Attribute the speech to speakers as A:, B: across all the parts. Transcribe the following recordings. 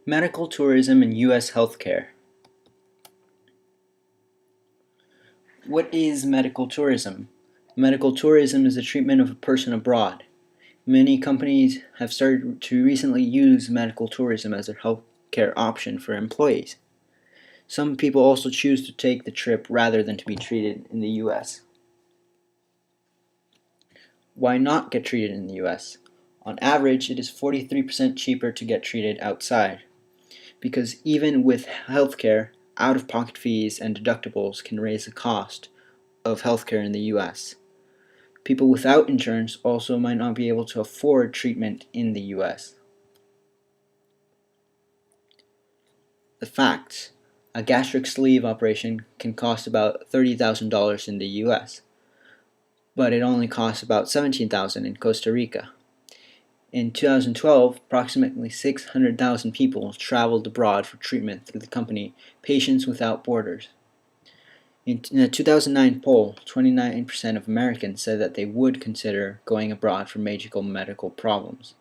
A: Medical tourism in U.S. healthcare. What is medical tourism? Medical tourism is the treatment of a person abroad. Many companies have started to recently use medical tourism as a healthcare option for employees. Some people also choose to take the trip rather than to be treated in the U.S. Why not get treated in the U.S.? On average, it is 43% cheaper to get treated outside, because even with healthcare, out-of-pocket fees and deductibles can raise the cost of healthcare in the U.S. People without insurance also might not be able to afford treatment in the U.S. The facts: a gastric sleeve operation can cost about $30,000 in the U.S., but it only costs about $17,000 in Costa Rica. In 2012, approximately 600,000 people traveled abroad for treatment through the company Patients Without Borders. In a 2009 poll, 29% of Americans said that they would consider going abroad for major medical problems.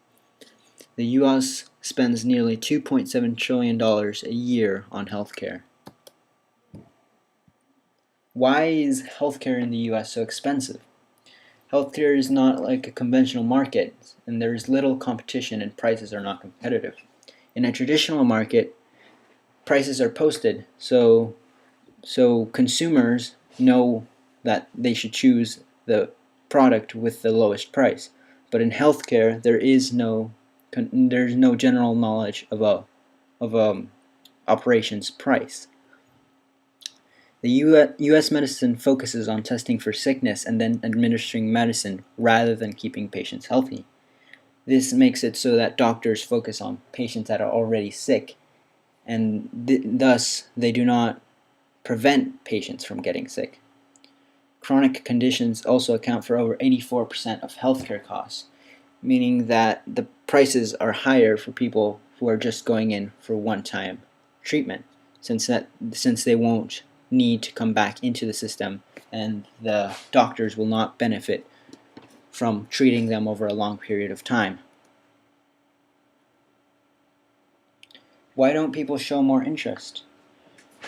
A: The U.S. spends nearly $2.7 trillion a year on healthcare. Why is healthcare in the U.S. so expensive? Healthcare is not like a conventional market, and there is little competition and prices are not competitive. In a traditional market, prices are posted, so consumers know that they should choose the product with the lowest price. But in healthcare, there's no general knowledge of a operations price. The U.S. medicine focuses on testing for sickness and then administering medicine rather than keeping patients healthy. This makes it so that doctors focus on patients that are already sick, and thus they do not prevent patients from getting sick. Chronic conditions also account for over 84% of healthcare costs, meaning that the prices are higher for people who are just going in for one-time treatment, since they won't need to come back into the system, and the doctors will not benefit from treating them over a long period of time. Why don't people show more interest?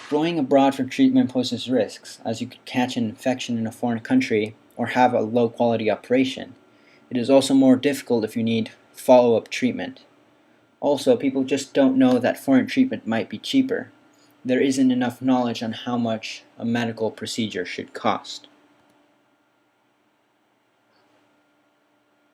A: Going abroad for treatment poses risks, as you could catch an infection in a foreign country or have a low-quality operation. It is also more difficult if you need follow-up treatment. Also, people just don't know that foreign treatment might be cheaper. There isn't enough knowledge on how much a medical procedure should cost.